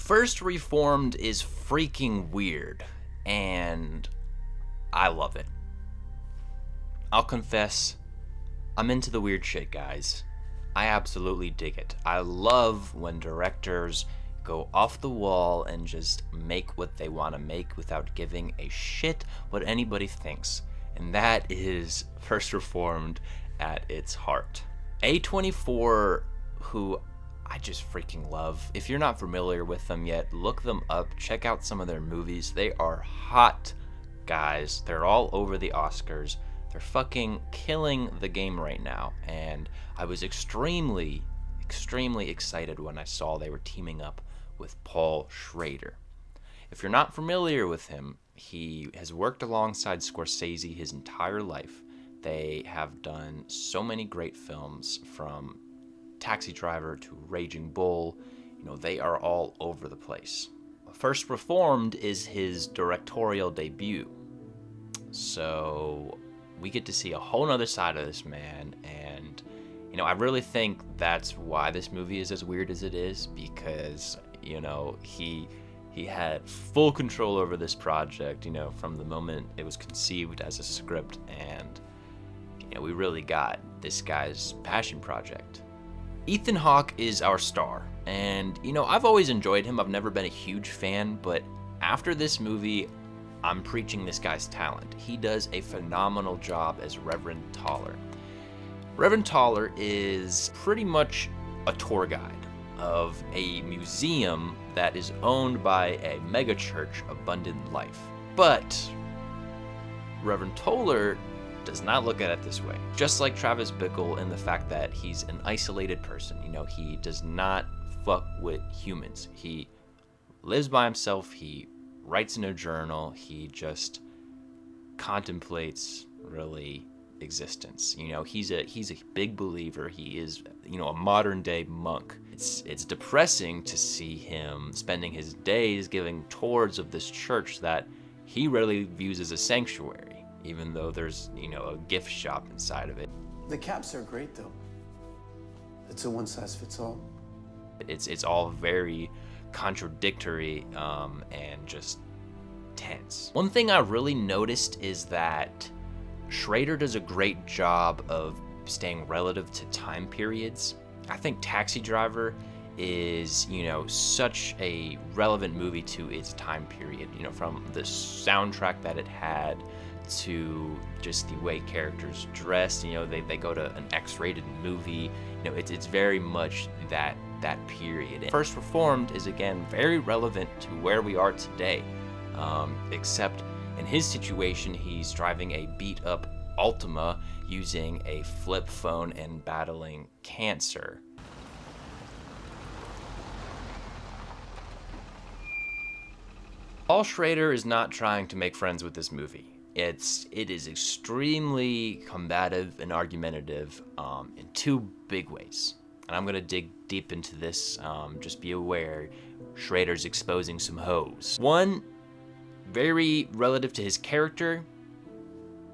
First Reformed is freaking weird, and I love it. I'll confess, I'm into the weird shit, guys. I absolutely dig it. I love when directors go off the wall and just make what they want to make without giving a shit what anybody thinks. And that is First Reformed at its heart. A24, who I just freaking love. If you're not familiar with them yet, look them up. Check out some of their movies. They are hot, guys. They're all over the Oscars. They're fucking killing the game right now. And I was extremely excited when I saw they were teaming up with Paul Schrader. If you're not familiar with him, he has worked alongside Scorsese his entire life. They have done so many great films, from Taxi Driver to Raging Bull. You know, they are all over the place. First Reformed is his directorial debut. So we get to see a whole nother side of this man, and you know, I really think that's why this movie is as weird as it is, because you know, he had full control over this project, you know, from the moment it was conceived as a script, and you know, we really got this guy's passion project. Ethan Hawke is our star, and you know, I've always enjoyed him. I've never been a huge fan, but after this movie, I'm preaching this guy's talent. He does a phenomenal job as Reverend Toller. Reverend Toller is pretty much a tour guide of a museum that is owned by a megachurch, Abundant Life. But Reverend Toller does not look at it this way. Just like Travis Bickle, in the fact that he's an isolated person. You know, he does not fuck with humans. He lives by himself. He writes in a journal. He just contemplates, really, existence. You know, he's a big believer. He is, you know, a modern day monk. It's depressing to see him spending his days giving tours of this church that he really views as a sanctuary, even though there's, you know, a gift shop inside of it. The caps are great though. It's a one-size-fits-all. It's all very contradictory and just tense. One thing I really noticed is that Schrader does a great job of staying relative to time periods. I think Taxi Driver is, you know, such a relevant movie to its time period, you know, from the soundtrack that it had to just the way characters dress. You know, they go to an X-rated movie. You know, it's very much that period. And First Reformed is, again, very relevant to where we are today, except in his situation, he's driving a beat-up Altima using a flip phone and battling cancer. Paul Schrader is not trying to make friends with this movie. It is extremely combative and argumentative in two big ways. And I'm gonna dig deep into this. Just be aware, Schrader's exposing some hoes. One, very relative to his character,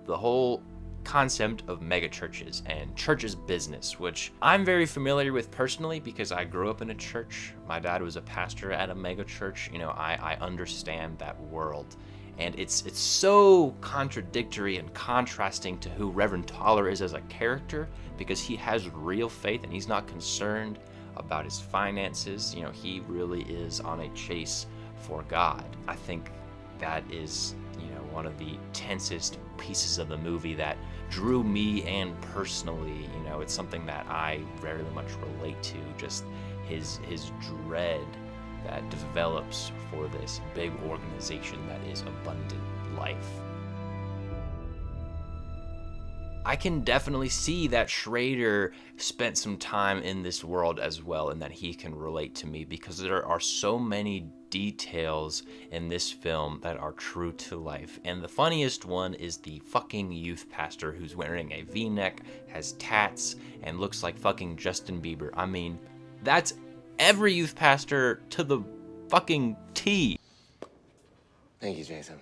the whole concept of megachurches and church's business, which I'm very familiar with personally because I grew up in a church. My dad was a pastor at a megachurch. You know, I understand that world. And it's so contradictory and contrasting to who Reverend Toller is as a character, because he has real faith and he's not concerned about his finances. You know, he really is on a chase for God. I think that is, you know, one of the tensest pieces of the movie that drew me, and personally, you know, it's something that I very much relate to, just his dread that develops for this big organization that is Abundant Life. I can definitely see that Schrader spent some time in this world as well, and that he can relate to me, because there are so many details in this film that are true to life. And the funniest one is the fucking youth pastor who's wearing a V-neck, has tats, and looks like fucking Justin Bieber. I mean, that's every youth pastor to the fucking T. Thank you, Jason.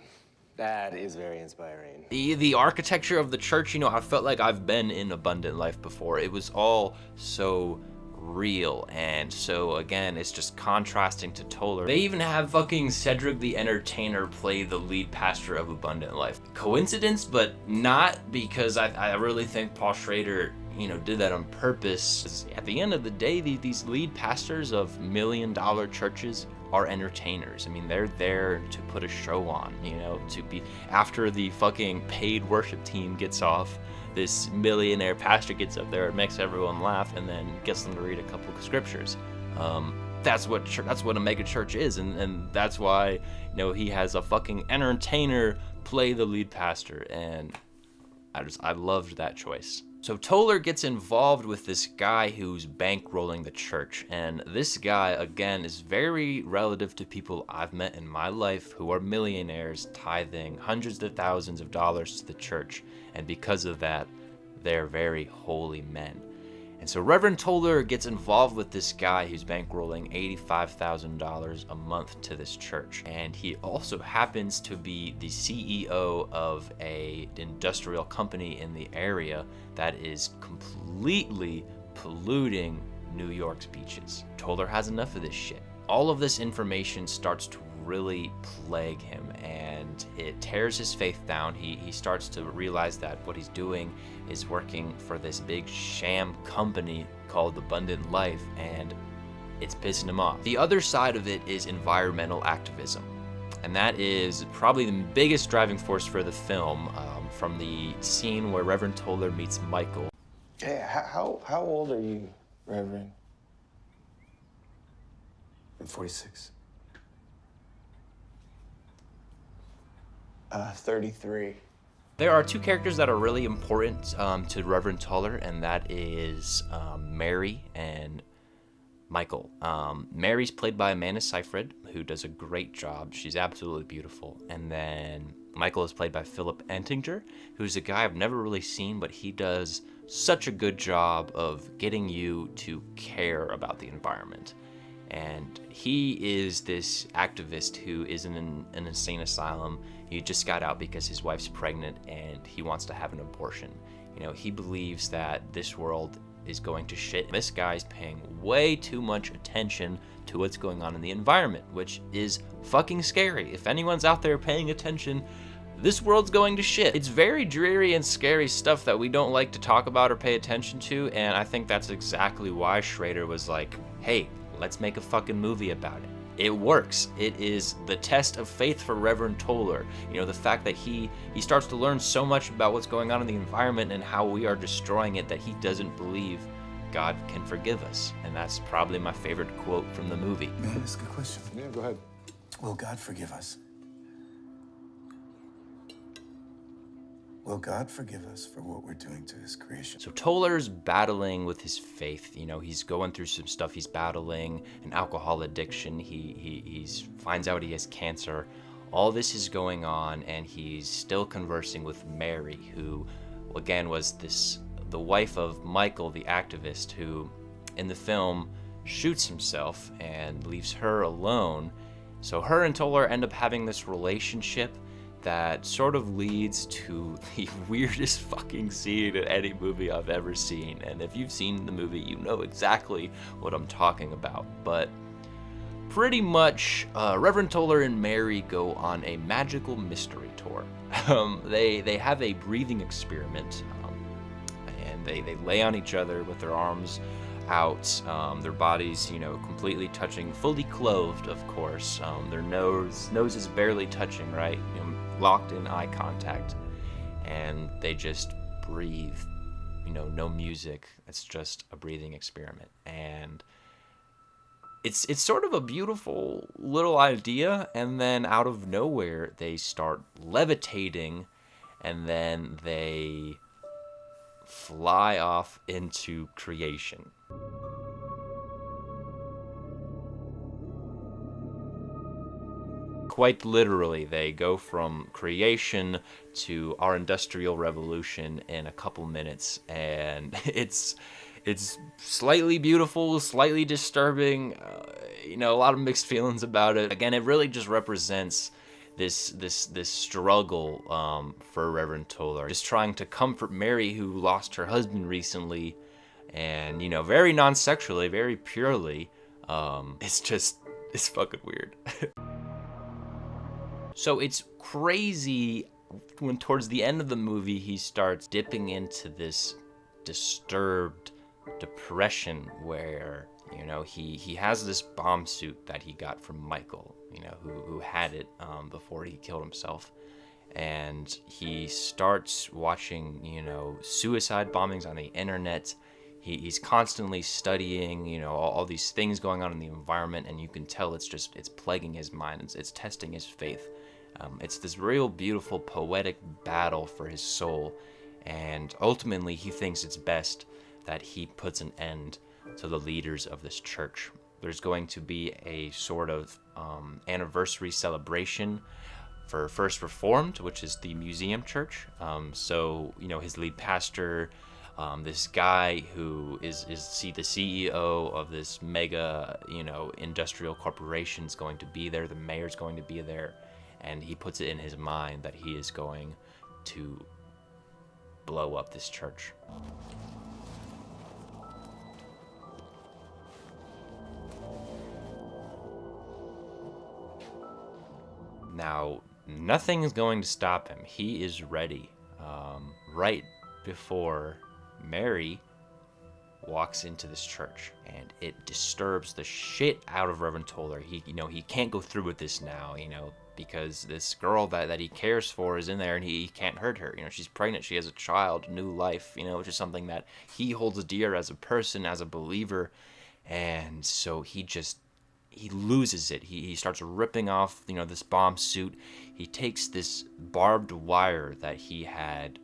That is very inspiring. The architecture of the church, you know, I felt like I've been in Abundant Life before. It was all so real. And so again, it's just contrasting to Toller. They even have fucking Cedric the Entertainer play the lead pastor of Abundant Life. Coincidence, but not, because I really think Paul Schrader, you know, did that on purpose. At the end of the day, these lead pastors of $1 million churches are entertainers. I mean, they're there to put a show on, you know, to be, after the fucking paid worship team gets off, this millionaire pastor gets up there and makes everyone laugh and then gets them to read a couple of scriptures. That's what a mega church is, and that's why, you know, he has a fucking entertainer play the lead pastor, and I loved that choice. So Toller gets involved with this guy who's bankrolling the church, and this guy, again, is very relative to people I've met in my life who are millionaires tithing hundreds of thousands of dollars to the church, and because of that, they're very holy men. And so Reverend Toller gets involved with this guy who's bankrolling $85,000 a month to this church. And he also happens to be the CEO of an industrial company in the area that is completely polluting New York's beaches. Toller has enough of this shit. All of this information starts to really plague him, and it tears his faith down. He starts to realize that what he's doing is working for this big sham company called Abundant Life, and it's pissing him off. The other side of it is environmental activism, and that is probably the biggest driving force for the film, from the scene where Reverend Toller meets Michael. Hey, how old are you, Reverend? I'm 46. 33. There are two characters that are really important to Reverend Toller, and that is Mary and Michael. Mary's played by Amanda Seyfried, who does a great job. She's absolutely beautiful. And then Michael is played by Philip Entinger, who's a guy I've never really seen, but he does such a good job of getting you to care about the environment. And he is this activist who is in an insane asylum. He just got out because his wife's pregnant and he wants to have an abortion. You know, he believes that this world is going to shit. This guy's paying way too much attention to what's going on in the environment, which is fucking scary. If anyone's out there paying attention, this world's going to shit. It's very dreary and scary stuff that we don't like to talk about or pay attention to, and I think that's exactly why Schrader was like, hey, let's make a fucking movie about it. It works. It is the test of faith for Reverend Toller. You know, the fact that he starts to learn so much about what's going on in the environment and how we are destroying it that he doesn't believe God can forgive us. And that's probably my favorite quote from the movie. Man, that's a good question. Yeah, go ahead. Will God forgive us? Will God forgive us for what we're doing to his creation? So Toller's battling with his faith. You know, he's going through some stuff. He's battling an alcohol addiction. He finds out he has cancer. All this is going on, and he's still conversing with Mary, who, again, was the wife of Michael, the activist, who, in the film, shoots himself and leaves her alone. So her and Toller end up having this relationship that sort of leads to the weirdest fucking scene in any movie I've ever seen. And if you've seen the movie, you know exactly what I'm talking about. But pretty much, Reverend Toller and Mary go on a magical mystery tour. They have a breathing experiment, and they lay on each other with their arms out, their bodies, you know, completely touching, fully clothed, of course. Their nose is barely touching, right? You know, locked in eye contact, and they just breathe, you know, no music. It's just a breathing experiment, and it's sort of a beautiful little idea. And then out of nowhere they start levitating, and then they fly off into creation. Quite literally, they go from creation to our industrial revolution in a couple minutes, and it's slightly beautiful, slightly disturbing, you know, a lot of mixed feelings about it. Again, it really just represents this struggle for Reverend Toller, just trying to comfort Mary, who lost her husband recently, and, you know, very non-sexually, very purely. It's fucking weird. So it's crazy when towards the end of the movie he starts dipping into this disturbed depression where, you know, he has this bomb suit that he got from Michael, you know, who had it before he killed himself. And he starts watching, you know, suicide bombings on the internet. He's constantly studying, you know, all these things going on in the environment, and you can tell it's plaguing his mind. It's testing his faith. It's this real beautiful poetic battle for his soul, and ultimately he thinks it's best that he puts an end to the leaders of this church. There's going to be a sort of anniversary celebration for First Reformed, which is the museum church. So, you know, his lead pastor, this guy who is the CEO of this mega, you know, industrial corporation is going to be there. The mayor's going to be there, and he puts it in his mind that he is going to blow up this church. Now, nothing is going to stop him. He is ready. Right before Mary walks into this church, and it disturbs the shit out of Reverend Toller. He can't go through with this now, you know, because this girl that he cares for is in there, and he can't hurt her. You know, she's pregnant, she has a child, new life, you know, which is something that he holds dear as a person, as a believer. And so he loses it. He starts ripping off, you know, this bomb suit. He takes this barbed wire that he had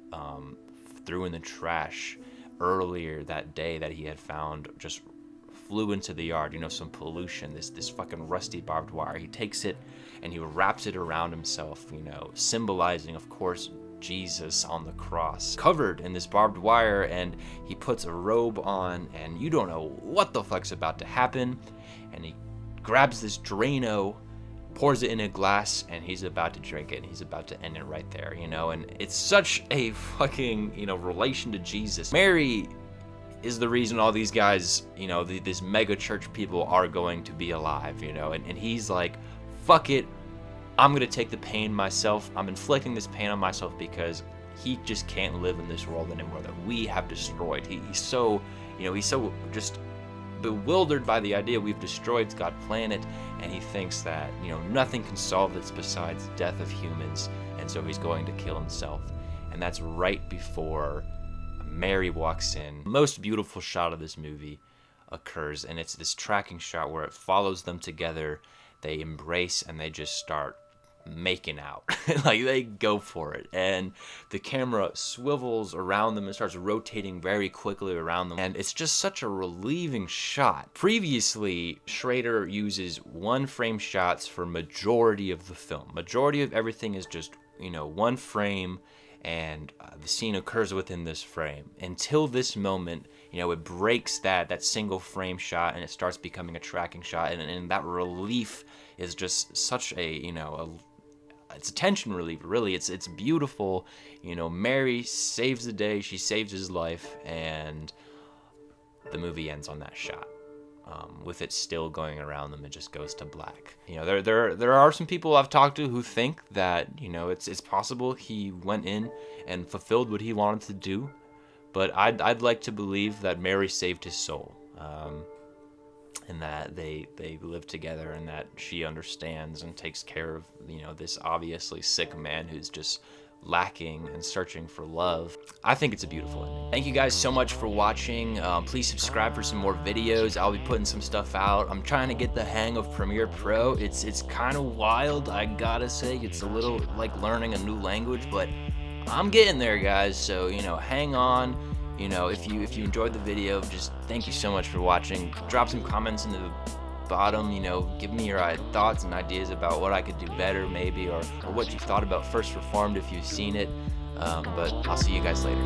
threw in the trash earlier that day that he had found, just flew into the yard, you know, some pollution, this fucking rusty barbed wire. He takes it and he wraps it around himself, you know, symbolizing, of course, Jesus on the cross, covered in this barbed wire. And he puts a robe on, and you don't know what the fuck's about to happen. And he grabs this Drano, pours it in a glass, and he's about to drink it, and he's about to end it right there, you know. And it's such a fucking, you know, relation to Jesus. Mary is the reason all these guys, you know, these mega church people are going to be alive, you know. And he's like, fuck it, I'm gonna take the pain myself. I'm inflicting this pain on myself because he just can't live in this world anymore that we have destroyed. He's so, you know, he's so just bewildered by the idea we've destroyed God's planet, and he thinks that, you know, nothing can solve this besides death of humans, and so he's going to kill himself. And that's right before Mary walks in. The most beautiful shot of this movie occurs, and it's this tracking shot where it follows them together. They embrace and they just start making out. Like, they go for it, and the camera swivels around them and starts rotating very quickly around them, and it's just such a relieving shot. Previously, Schrader uses one frame shots for majority of the film. Majority of everything is just, you know, one frame, and the scene occurs within this frame until this moment. You know, it breaks that single frame shot, and it starts becoming a tracking shot, and that relief is just such a, you know, it's a tension relief, really. It's beautiful. You know, Mary saves the day, she saves his life, and the movie ends on that shot. With it still going around them, it just goes to black. You know, there are some people I've talked to who think that, you know, it's possible he went in and fulfilled what he wanted to do, but I'd like to believe that Mary saved his soul, and that they live together, and that she understands and takes care of, you know, this obviously sick man who's just lacking and searching for love. I think it's a beautiful ending. Thank you guys so much for watching. Please subscribe for some more videos. I'll be putting some stuff out. I'm trying to get the hang of Premiere Pro. It's kind of wild, I gotta say. It's a little like learning a new language, but I'm getting there, guys. So, you know, hang on. You know, if you enjoyed the video, just thank you so much for watching. Drop some comments in the bottom, you know, give me your thoughts and ideas about what I could do better, maybe, or what you thought about First Reformed if you've seen it. But I'll see you guys later.